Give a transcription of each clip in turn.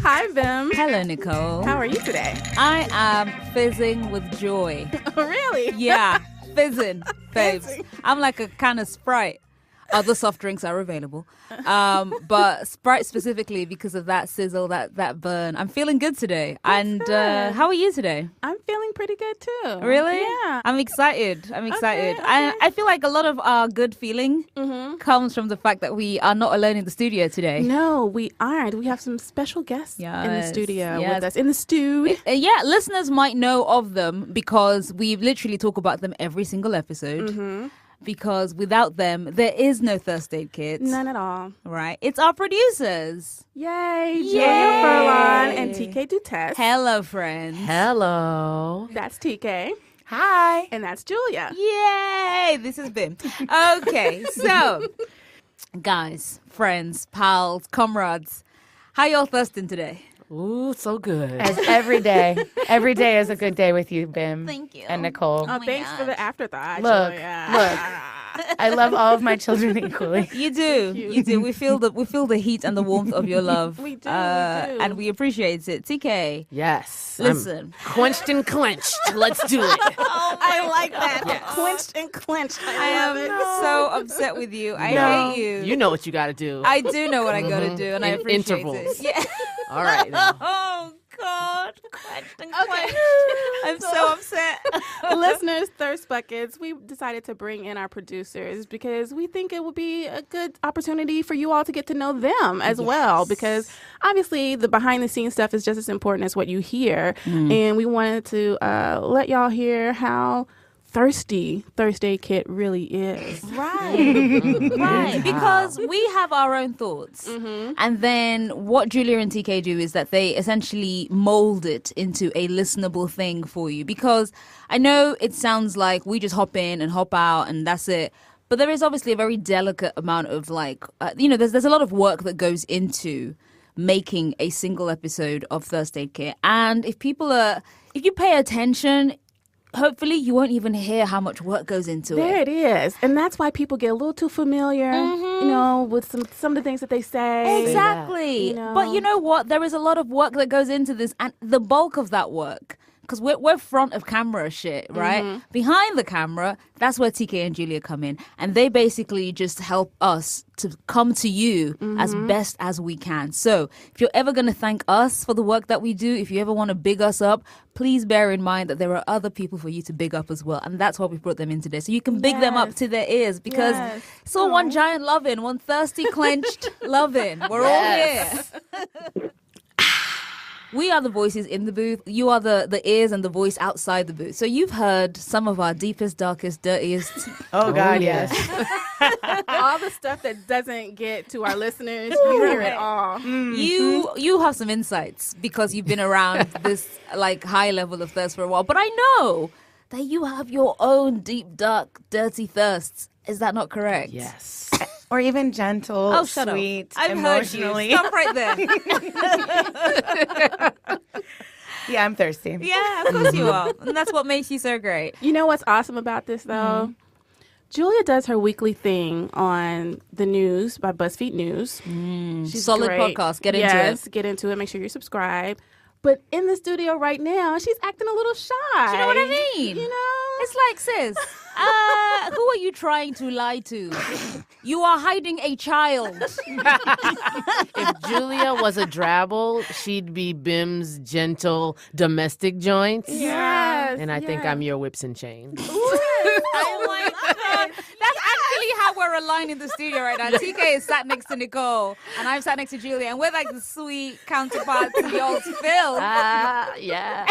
Hi, Vim. Hello, Nicole. How are you today? I am fizzing with joy. Really? Yeah, fizzing, babes. Fizzing. I'm like a can of Sprite. Other soft drinks are available. But Sprite specifically because of that sizzle, that burn. I'm feeling good today. And good. how are you today? I'm feeling pretty good, too. Really? Yeah. I'm excited. Okay. I feel like a lot of our good feeling comes from the fact that we are not alone in the studio today. No, we aren't. We have some special guests in the Yes, studio yes. with us. In the studio. Yeah, listeners might know of them because we literally talk about them every single episode. Because without them, there is no First Aid Kit. None at all. Right? It's our producers. Yay. Yay. Julia Furlan and TK Dutess. Hello, friends. Hello. That's TK. Hi. And that's Julia. Yay! This is Bim. Okay, so, guys, friends, pals, comrades, how y'all thirsting today? Ooh, so good. As every day. Every day is a good day with you, Bim. Thank you. And Nicole. Oh, thanks for the afterthought. Look, Julia. I love all of my children equally. You do. You do. We feel the heat and the warmth of your love. We do, And we appreciate it. TK. Yes. Listen. I'm quenched and clenched. Let's do it. I like that. Yes. Quenched and clenched. I I love am it. so upset with you. I No. hate you. You know what you got to do. I do know what I gotta do, and I In appreciate intervals. it. Yeah. All right. Now. Oh God. Quenched and Okay. quenched. I'm so upset. Listeners, Thirst Buckets, we decided to bring in our producers because we think it would be a good opportunity for you all to get to know them as well. Because obviously, the behind the scenes stuff is just as important as what you hear. And we wanted to let y'all hear how thirsty Thirst Aid Kit really is. Right. Right. Because we have our own thoughts. And then what Julia and TK do is that they essentially mold it into a listenable thing for you. Because I know it sounds like we just hop in and hop out and that's it. But there is obviously a very delicate amount of there's a lot of work that goes into making a single episode of Thirst Aid Kit. And if you pay attention, hopefully you won't even hear how much work goes into There it. it is. And that's why people get a little too familiar, with some of the things that they say. Exactly. You know. But you know what? There is a lot of work that goes into this, and the bulk of that work, because we're front of camera shit, right? Behind the camera, that's where TK and Julia come in. And they basically just help us to come to you as best as we can. So if you're ever going to thank us for the work that we do, if you ever want to big us up, please bear in mind that there are other people for you to big up as well. And that's why we brought them in today. So you can big them up Yes. to their ears because Yes. it's all one giant loving, one thirsty, clenched loving. We're all here. We are the voices in the booth. You are the ears and the voice outside the booth. So you've heard some of our deepest, darkest, dirtiest. Oh, God, yeah. yes. All the stuff that doesn't get to our listeners, you hear it all. You have some insights because you've been around this like high level of thirst for a while. But I know that you have your own deep, dark, dirty thirsts. Is that not correct? Yes. Or even gentle, Oh, shut sweet, up. I've emotionally. heard you. Stop right there. Yeah, I'm thirsty. Yeah, of course you are. And that's what makes you so great. You know what's awesome about this, though? Julia does her weekly thing on the news by BuzzFeed News. She's Solid great. podcast. Get into it. Yes, get into it. Make sure you're subscribed. But in the studio right now, she's acting a little shy. Do you know what I mean? You know? It's like, sis, who are you trying to lie to? You are hiding a child. If Julia was a drabble, she'd be Bim's gentle domestic joints. Yes. And I think I'm your whips and chains. Oh my God. That's actually how we're aligned in the studio right now. TK is sat next to Nicole, and I'm sat next to Julia, and we're like the sweet counterparts to y'all's Phil. Yeah.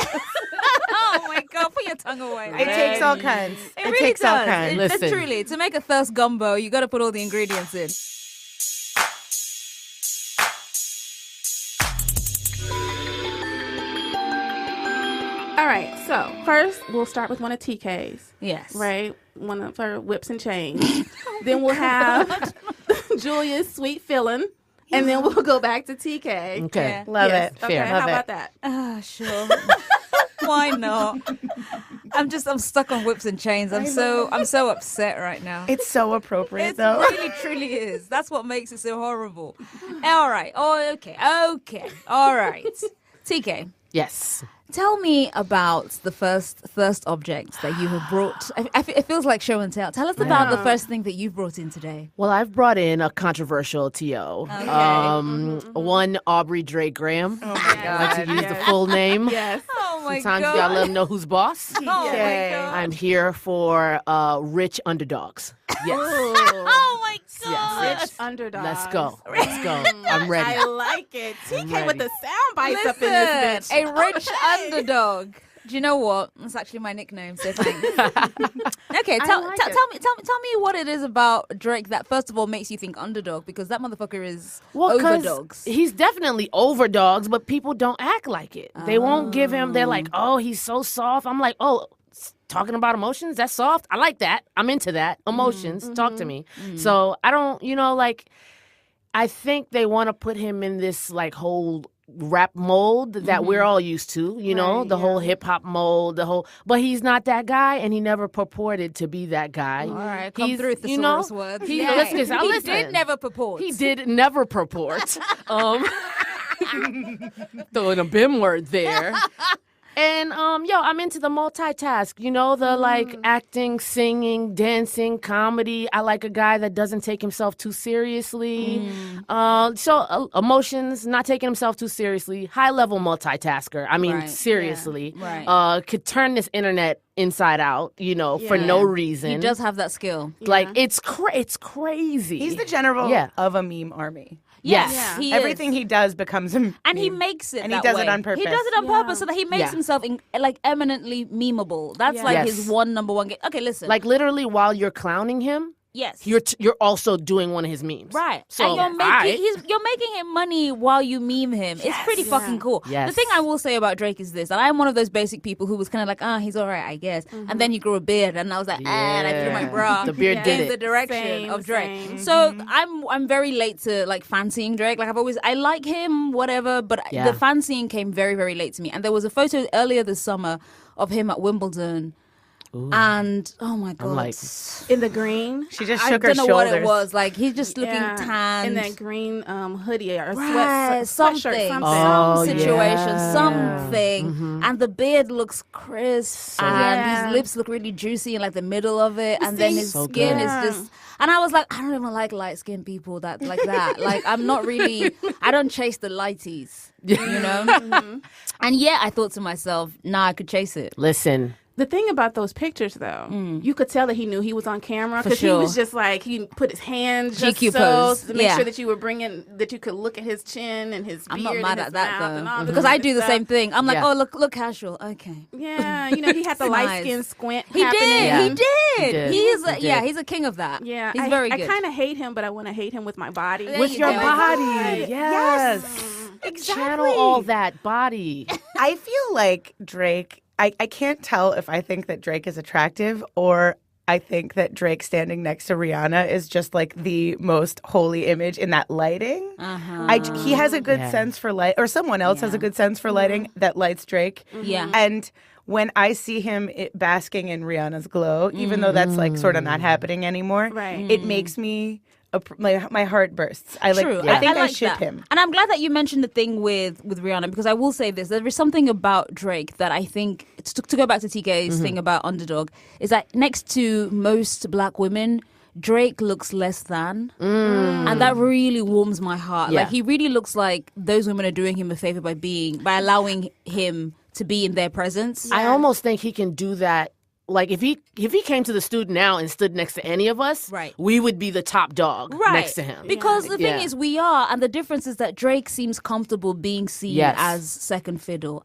Oh my God, put your tongue away. It takes all kinds. It really takes all does. kinds. Listen. Truly, to make a thirst gumbo, you got to put all the ingredients in. All right, so first we'll start with one of TK's, Yes. right? One of her whips and chains. Then we'll have Julia's sweet filling, and then we'll go back to TK. Okay. Yeah. Love Yes, it. Okay, Fair. how Love about it. that? Ah, sure. Why not? I'm stuck on whips and chains. I'm so upset right now. It's so appropriate, It though. really, truly is. That's what makes it so horrible. All right. Oh, okay. All right. TK, Yes. tell me about the first object that you have brought. It feels like show and tell. Tell us about the first thing that you've brought in today. Well, I've brought in a controversial TO. One Aubrey Drake Graham. Oh my I like to use the Yes. full name. Yes. Oh my Sometimes god! you gotta let them know who's boss. Oh my god! I'm here for rich underdogs. Yes. Oh my god! Yes. Rich underdog. Let's go. Let's go. I'm ready. I like it. TK ready. with the sound bites up in this Listen, bitch. a rich underdog. Do you know what? That's actually my nickname. So thanks. Okay, tell me what it is about Drake that first of all makes you think underdog, because that motherfucker is 'cause overdogs. He's definitely overdogs, but people don't act like it. They won't give him. They're like, oh, he's so soft. I'm like, oh, talking about emotions, that's soft. I like that. I'm into that. Emotions, talk to me. So I don't, like, I think they want to put him in this like whole rap mold that we're all used to, Right, the whole hip hop mold, but he's not that guy, and he never purported to be that guy. All right, come He's, through thesaurus words. He, Yeah. listen, He listen. did never purport. He did never purport. Throwing a BIM word there. And I'm into the multitask, the like acting, singing, dancing, comedy. I like a guy that doesn't take himself too seriously. Emotions, not taking himself too seriously. High level multitasker. I mean, Right. seriously. Yeah. Right. Could turn this internet inside out, for no reason. He does have that skill. Like it's crazy. He's the general Yeah. of a meme army. Yes. Yeah. He Everything is. he does becomes a meme. And he makes it And he that does way. it on purpose. He does it on purpose so that he makes Yeah. himself like eminently memeable. That's Yeah. like Yes. his one number one game. Okay, listen. Like literally while you're clowning him, yes. you're also doing one of his memes. Right. So and you're making alright. you're making him money while you meme him. It's pretty fucking cool. Yes. The thing I will say about Drake is this, and I'm one of those basic people who was kind of like, he's all right, I guess. And then he grew a beard, and I was like, and I threw my Yeah. bra. The beard did in it. the direction Same, of Drake. same. So I'm very late to like fancying Drake. Like I like him, whatever, but Yeah. the fancying came very, very late to me. And there was a photo earlier this summer of him at Wimbledon. And oh my god, like, In the green. She just I shook her don't know what shoulders. it was. Like he's just looking Yeah. tan. In that green hoodie or Right, sweatshirt, something, something. Oh, some situation, yeah. something, and the beard looks crisp, and Yeah. his lips look really juicy in like the middle of it, and then his So skin good. is just. And I was like, I don't even like light skinned people that like that. Like I'm not really. I don't chase the lighties, And yet I thought to myself, nah, I could chase it. Listen, The thing about those pictures, though, you could tell that he knew he was on camera For because sure. he was just like he put his hands just GQ so pose. to make Yeah. sure that you could look at his chin and his I'm beard not mad and his at that mouth and all though, this because I other do the stuff. same thing. I'm like, Yeah. oh look casual, okay. Yeah, he had the It's light nice. skin squint. He happening. did. Yeah. He did. He did. He is. He Yeah, did. he's a king of that. Yeah, he's very good. I kind of hate him, but I want to hate him with my body. There with you your go. body. Yes. Exactly. Channel all that body. I feel like Drake, I can't tell if I think that Drake is attractive or I think that Drake standing next to Rihanna is just like the most holy image in that lighting. He has a good Yeah. sense for light, or someone else has a good sense for lighting that lights Drake. Yeah. And when I see him basking in Rihanna's glow, even though that's like sort of not happening anymore, Right. it makes me, my heart bursts. I True. I think I like ship that. him. And I'm glad that you mentioned the thing with Rihanna, because I will say this. There is something about Drake that I think, to go back to TK's thing about underdog, is that next to most black women, Drake looks less than. And that really warms my heart. Yeah. Like he really looks like those women are doing him a favor by allowing him to be in their presence. I almost think he can do that. Like if he came to the studio now and stood next to any of us, Right. we would be the top dog next to him. Because the thing Yeah. is, we are, and the difference is that Drake seems comfortable being seen Yes. as second fiddle,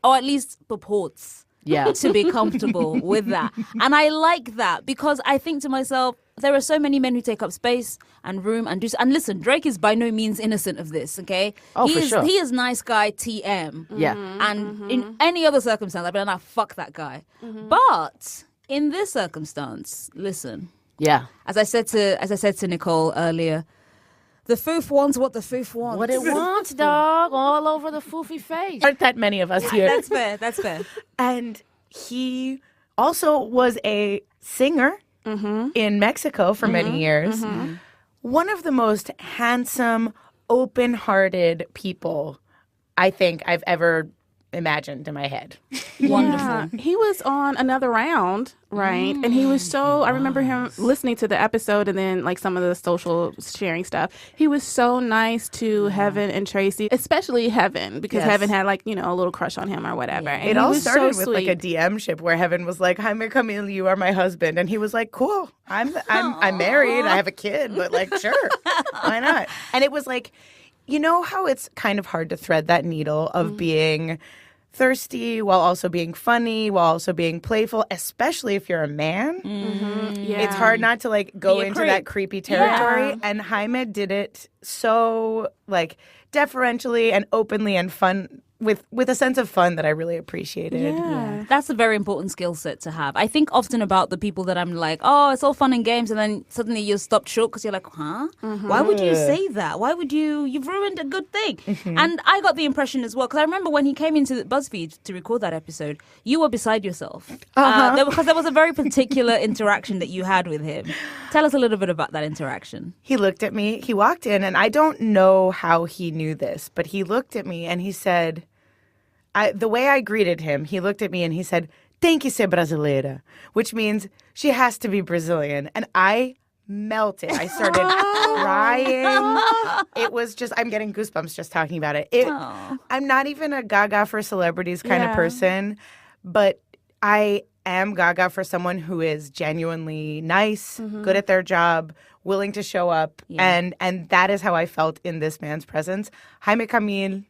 or at least purports Yeah. to be comfortable with that. And I like that because I think to myself, there are so many men who take up space and room and and listen, Drake is by no means innocent of this, okay? Oh, for sure. He is nice guy TM. Yeah. And in any other circumstance, I'd be like, nah, fuck that guy. But in this circumstance, listen, Yeah. as I said to Nicole earlier, the Foof wants what the Foof wants. What it wants, dog, all over the foofy face. Aren't that many of us here? That's fair. That's fair. And he also was a singer in Mexico for many years. One of the most handsome, open-hearted people I think I've ever imagined in my head. Wonderful. Yeah. He was on Another Round, right? And he was so, I remember him listening to the episode and then like some of the social sharing stuff. He was so nice to Heaven and Tracy, especially Heaven, because Heaven had like, a little crush on him or whatever. And It he all was started so with sweet. like a DM ship where Heaven was like, "Jaime Camille, you are my husband," and he was like, "Cool, I'm married, I have a kid, but like, sure, why not?" And it was like, you know how it's kind of hard to thread that needle of being thirsty while also being funny, while also being playful, especially if you're a man. Yeah. It's hard not to like go Be a into creep. that creepy territory. Yeah. And Jaime did it so like deferentially and openly and fun with a sense of fun that I really appreciated. Yeah. That's a very important skill set to have. I think often about the people that I'm like, oh, it's all fun and games, and then suddenly you're stopped short because you're like, huh? Why would you say that? Why would you've ruined a good thing. And I got the impression as well, because I remember when he came into BuzzFeed to record that episode, you were beside yourself. Because there was a very particular interaction that you had with him. Tell us a little bit about that interaction. He looked at me, he walked in, and I don't know how he knew this, but he looked at me and he said, the way I greeted him, he looked at me and he said, "Tem que ser brasileira," which means she has to be Brazilian. And I melted. I started crying. It was just, I'm getting goosebumps just talking about it. I'm not even a gaga for celebrities kind of person, but I am gaga for someone who is genuinely nice, good at their job, willing to show up. And that is how I felt in this man's presence. Jaime Camille,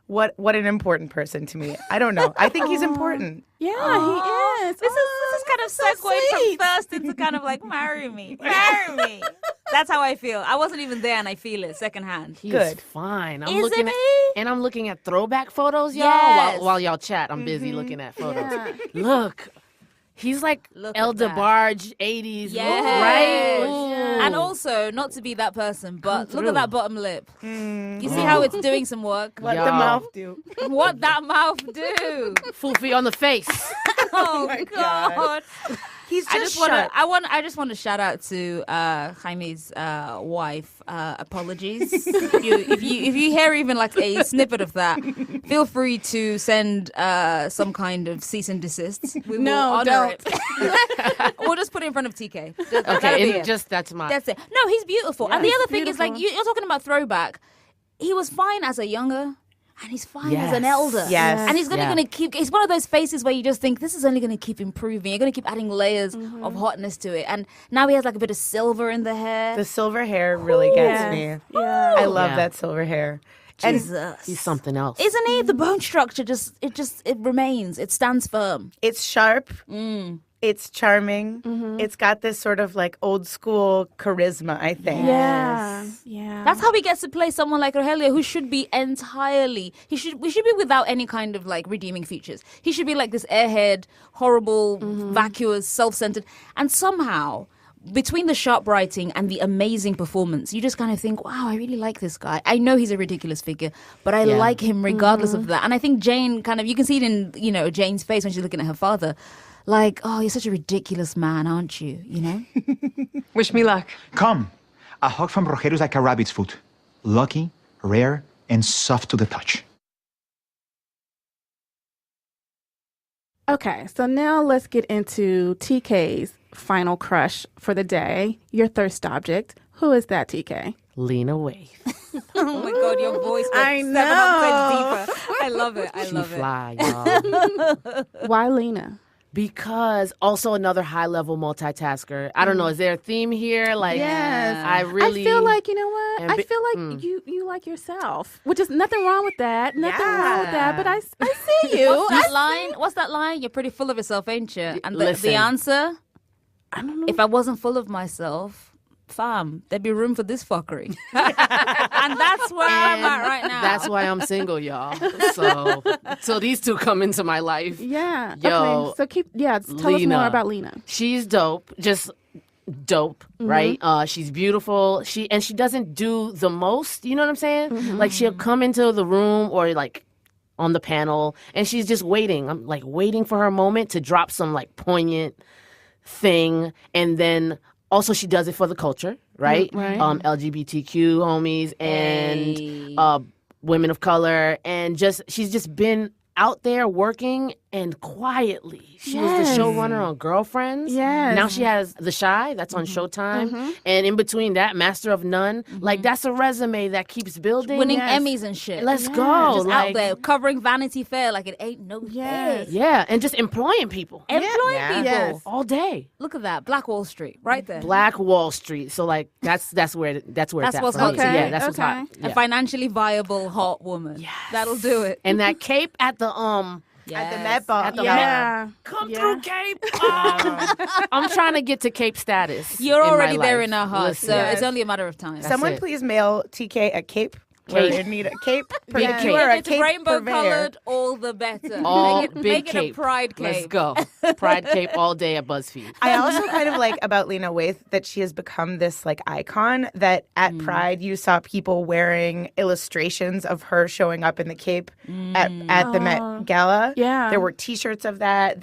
what an important person to me. I don't know. I think he's important. Yeah, he is. This is kind of segued from first into kind of like, marry me. That's how I feel. I wasn't even there and I feel it secondhand. He's Good. fine. Isn't he? And I'm looking at throwback photos, y'all. Yes. While y'all chat, I'm busy looking at photos. Yeah. Look. He's like Look El at that. DeBarge 80s, Yes. right? Ooh. And also, not to be that person, but look at that bottom lip. You see how it's doing some work? What the Y'all. mouth do? What that mouth do? Foofy on the face. Oh, my God. God. He's I just just want shut. to. I just want to shout out to Jaime's wife. Apologies. if you hear even like a snippet of that, feel free to send some kind of cease and desist. We will honor it. We'll just put it in front of TK. That'll be Okay, it. that's my. That's it. No, he's beautiful. And the Yes, other thing is, like, beautiful. you're talking about throwback. He was fine as a younger, and he's fine as an Yes. elder. Yes. And he's Yeah. going to keep. It's one of those faces where you just think this is only going to keep improving. You're going to keep adding layers of hotness to it. And now he has like a bit of silver in the hair. The silver hair really gets me. Yeah. I love Yeah. that silver hair. And Jesus. He's something else. Isn't he? The bone structure it remains. It stands firm. it's sharp. It's charming. It's got this sort of like old school charisma, I think. Yeah. Yeah. That's how he gets to play someone like Rogelio, who should be entirely. We should be without any kind of like redeeming features. He should be like this airhead, horrible, vacuous, self-centered, and somehow, between the sharp writing and the amazing performance, you just kind of think, wow, I really like this guy. I know he's a ridiculous figure, but I like him regardless of that. And I think Jane kind of, you can see it in, Jane's face when she's looking at her father. Like, oh, you're such a ridiculous man, aren't you? You know? Wish me luck. Come. A hug from Rogelio is like a rabbit's foot. Lucky, rare, and soft to the touch. Okay, so now let's get into TK's final crush for the day, your thirst object. Who is that, TK? Lena Waithe. Oh my God, your voice got I 7 know. octaves deeper. I love it. I She love it. fly, y'all. Why Lena? Because also another high-level multitasker. I don't know. Is there a theme here? Like, Yes. I really I feel like, you know what? And I feel like you like yourself, which is nothing wrong with that. Nothing wrong with that. But I see you. What's that line? You're pretty full of yourself, ain't you? And Listen. the answer, I don't know. if I wasn't full of myself, fam, there'd be room for this fuckery. And that's where I'm at right now. That's why I'm single, y'all. So these two come into my life. Yeah. Yo, Okay. So tell us Lena. more about Lena. She's dope. Just dope, right? She's beautiful. She doesn't do the most, you know what I'm saying? Like she'll come into the room or like on the panel, and she's just waiting. I'm like waiting for her moment to drop some like poignant thing, and then also she does it for the culture, right? LGBTQ homies and women of color, and she's just been out there working and quietly. She was the showrunner on Girlfriends. Yes. Now she has The Shy, that's on Showtime. And in between that, Master of None. Like, that's a resume that keeps building. Winning Emmys and shit. Let's go. Just like, out there covering Vanity Fair like it ain't no thing. Yeah, and just employing people. Employing people. Yes. All day. Look at that. Black Wall Street, right there. Black Wall Street. So, like, that's where it's That's at what's for me. hot to you. Yeah, that's what's hot. A Yeah. financially viable, hot woman. Yes. That'll do it. And that cape at the At the Met Ball. At the Yeah. Come through, Cape. I'm trying to get to Cape status. You're in my already there life. in our hearts, Listen. so it's only a matter of time. Someone it. please mail TK a cape. Cape. We're in need of cape. Big You are If a it's cape rainbow purveyor. colored, all the better. All make big it cape. a pride cape. Let's go. Pride Cape all day at BuzzFeed. I also kind of like about Lena Waithe that she has become this like icon that at Pride you saw people wearing illustrations of her showing up in the cape at the Met Gala. Yeah. There were t-shirts of that.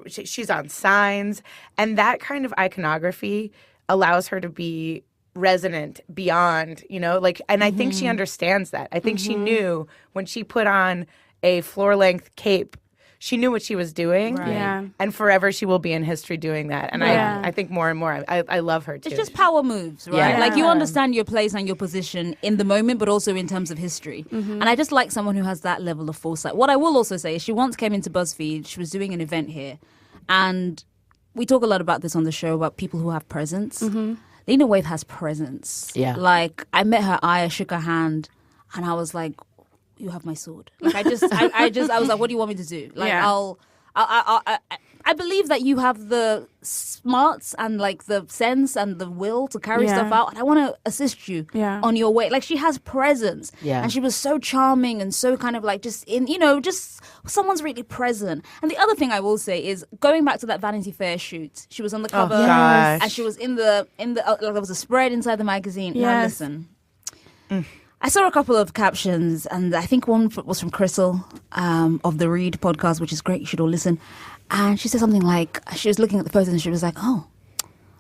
She's on signs, and that kind of iconography allows her to be resonant beyond, like, and I think she understands that. I think she knew when she put on a floor-length cape, she knew what she was doing. Right. Yeah. And forever she will be in history doing that. And Yeah. I think more and more, I love her too. It's just power moves, right? Yeah. Like you understand your place and your position in the moment, but also in terms of history. And I just like someone who has that level of foresight. What I will also say is she once came into BuzzFeed. She was doing an event here. And we talk a lot about this on the show, about people who have presence. Lena Waithe has presence. Yeah. Like, I met her eye, I shook her hand, and I was like, you have my sword. Like, I was like, what do you want me to do? Like, Yeah. I believe that you have the smarts and like the sense and the will to carry Yeah. stuff out, and I want to assist you on your way. Like, she has presence, and she was so charming and so kind of like just just someone's really present. And the other thing I will say is going back to that Vanity Fair shoot, she was on the cover, gosh. and she was in the like, there was a spread inside the magazine. Now Yes. listen. I saw a couple of captions, and I think one was from Crystal of the Read podcast, which is great. You should all listen. And she said something like, she was looking at the photos and she was like, oh,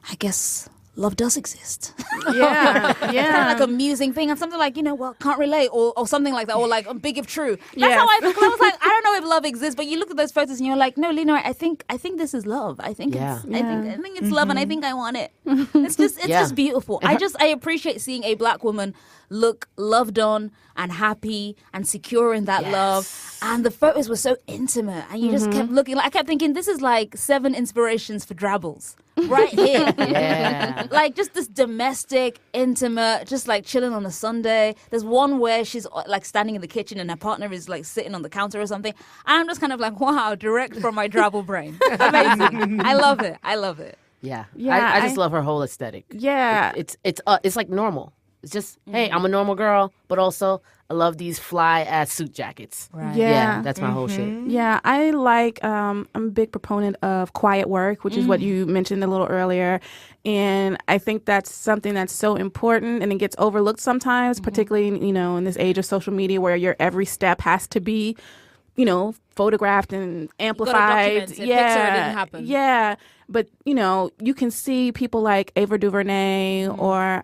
I guess love does exist. Yeah. It's kind of like a musing thing, and something like, well, can't relate, or something like that, or like, big if true. That's how I feel. 'Cause I was like, I don't know if love exists, but you look at those photos and you're like, no, Lena, I think this is love. I think Yeah. I think it's love, and I think I want it. It's just beautiful. I appreciate seeing a black woman look loved on and happy and secure in that love. And the photos were so intimate, and you just kept looking. Like, I kept thinking, this is like 7 inspirations for Drabbles right here. Yeah. Like, just this domestic, intimate, just like chilling on a Sunday. There's one where she's like standing in the kitchen and her partner is like sitting on the counter or something. I'm just kind of like, wow, direct from my Drabble brain. Amazing. I love it. I love it. Yeah. Yeah, I just love her whole aesthetic. Yeah. It's like normal. It's just, hey, I'm a normal girl, but also I love these fly ass suit jackets. Right. Yeah. That's my whole shit. Yeah, I like, I'm a big proponent of quiet work, which is what you mentioned a little earlier. And I think that's something that's so important, and it gets overlooked sometimes, particularly, in this age of social media where your every step has to be, photographed and amplified. document it. Picture it didn't happen. Yeah. But, you can see people like Ava DuVernay or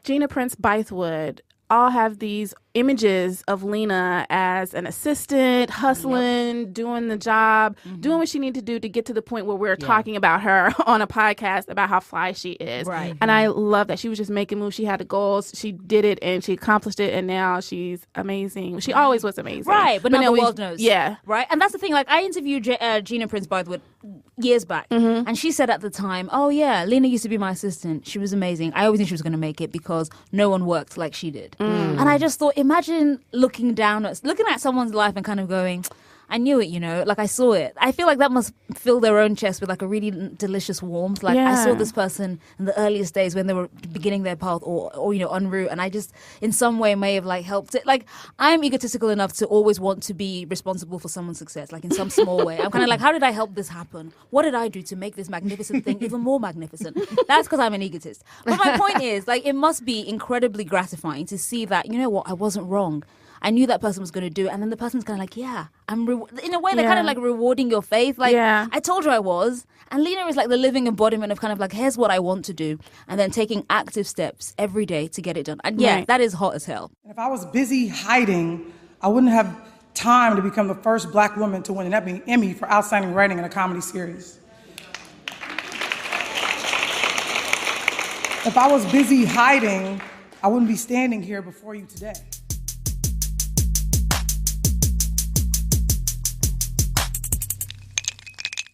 Gina Prince Bythewood all have these images of Lena as an assistant, hustling, doing the job, doing what she needed to do to get to the point where we're talking about her on a podcast about how fly she is. Right. And I love that. She was just making moves. She had the goals. She did it, and she accomplished it, and now she's amazing. She always was amazing. Right, but now the we- world knows. Yeah. Right? And that's the thing. Like, I interviewed Gina Prince Bythewood years back, and she said at the time, oh, yeah, Lena used to be my assistant. She was amazing. I always knew she was going to make it because no one worked like she did. And I just thought, imagine looking at someone's life and kind of going, I knew it, like I saw it. I feel like that must fill their own chest with like a really delicious warmth. Like I saw this person in the earliest days when they were beginning their path or en route, and I just in some way may have like helped it. Like I'm egotistical enough to always want to be responsible for someone's success, like in some small way. I'm kind of like, how did I help this happen? What did I do to make this magnificent thing even more magnificent? That's because I'm an egotist. But my point is, like, it must be incredibly gratifying to see that, you know what, I wasn't wrong. I knew that person was going to do it. And then the person's kind of like, yeah, in a way, they're kind of like rewarding your faith. Like, I told you I was. And Lena is like the living embodiment of kind of like, here's what I want to do. And then taking active steps every day to get it done. And that is hot as hell. If I was busy hiding, I wouldn't have time to become the first Black woman to win an Emmy for outstanding writing in a comedy series. If I was busy hiding, I wouldn't be standing here before you today.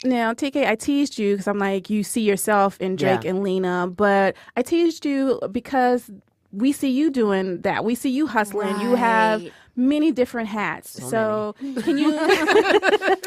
Now, TK, I teased you because I'm like, you see yourself in Drake and Lena, but I teased you because we see you doing that. We see you hustling. Right. You have many different hats. So can you...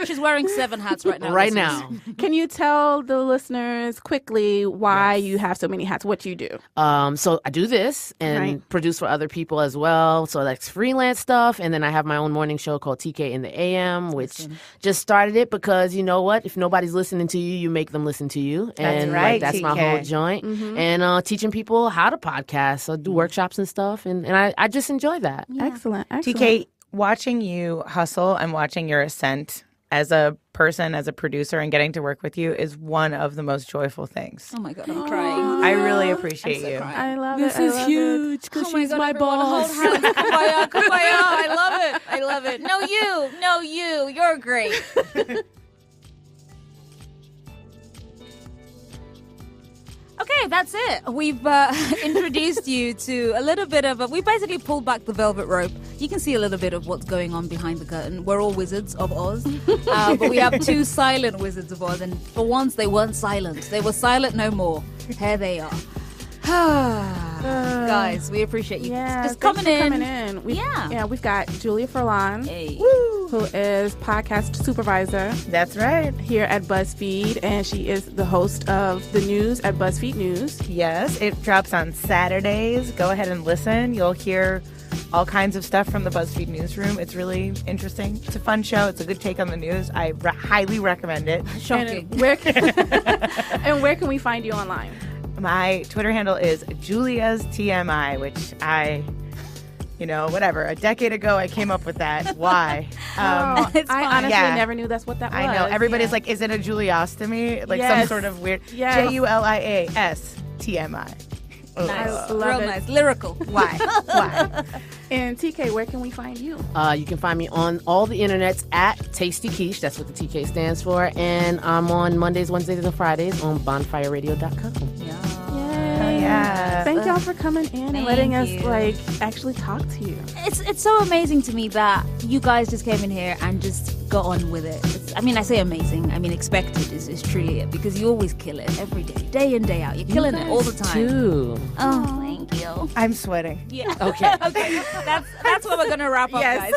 She's wearing 7 hats right now. Right now. Can you tell the listeners quickly why you have so many hats, what you do? So I do this and produce for other people as well. So that's freelance stuff. And then I have my own morning show called TK in the AM, which just started it because, you know what? If nobody's listening to you, you make them listen to you. And that's right, that's TK. my whole joint. Mm-hmm. And teaching people how to podcast. So I do workshops and stuff. And I just enjoy that. Yeah. Excellent. TK, watching you hustle and watching your ascent as a person, as a producer, and getting to work with you is one of the most joyful things. Oh my God, I'm crying. I really appreciate you. I love this it. This is huge because she's my boss. Hold hands. Kumbaya, kumbaya. I love it. I love it. No, you. You're great. Okay, that's it. We've introduced you to a little bit of we basically pulled back the velvet rope. You can see a little bit of what's going on behind the curtain. We're all wizards of Oz, but we have 2 silent wizards of Oz, and for once they weren't silent. They were silent no more. Here they are. Guys, we appreciate you just coming in. We've got Julia Furlan, who is podcast supervisor. That's right. Here at BuzzFeed, and she is the host of the news at BuzzFeed News. Yes, it drops on Saturdays. Go ahead and listen. You'll hear all kinds of stuff from the BuzzFeed newsroom. It's really interesting. It's a fun show. It's a good take on the news. I highly recommend it. Shocking. And where can we find you online? My Twitter handle is Julia's TMI, which whatever. A decade ago, I came up with that. Why? I honestly never knew that's what that was. I know. Everybody's like, is it a Juliostomy? Like some sort of weird. Julias TMI. Nice. Real nice. Lyrical. Why? And TK, where can we find you? You can find me on all the internets at Tasty Quiche. That's what the TK stands for. And I'm on Mondays, Wednesdays, and Fridays on bonfireradio.com. Yeah. Thank y'all for coming in and letting us actually talk to you. It's so amazing to me that you guys just came in here and just got on with it. I say amazing. Expected is truly it, because you always kill it every day in, day out. You're killing it all the time. Too. Oh, thank you. I'm sweating. Yeah. Okay. Okay. That's where we're gonna wrap up, guys.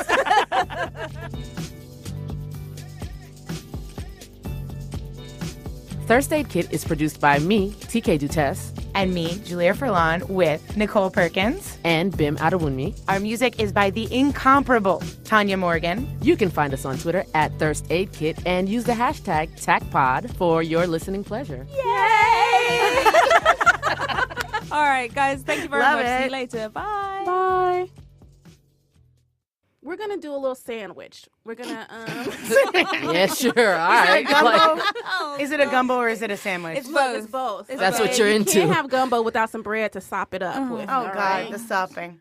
Thirst Aid Kit is produced by me, TK Dutess. And me, Julia Furlan, with Nicole Perkins. And Bim Adewunmi. Our music is by the incomparable Tanya Morgan. You can find us on Twitter at Thirst Aid Kit and use the hashtag TACPOD for your listening pleasure. Yay! All right, guys. Thank you very much. See you later. Bye. Bye. We're going to do a little sandwich. We're going to... Yeah, sure. All right. Is it a gumbo or is it a sandwich? It's both. It's both. That's what you're into. You can't have gumbo without some bread to sop it up with. Oh, God, the sopping.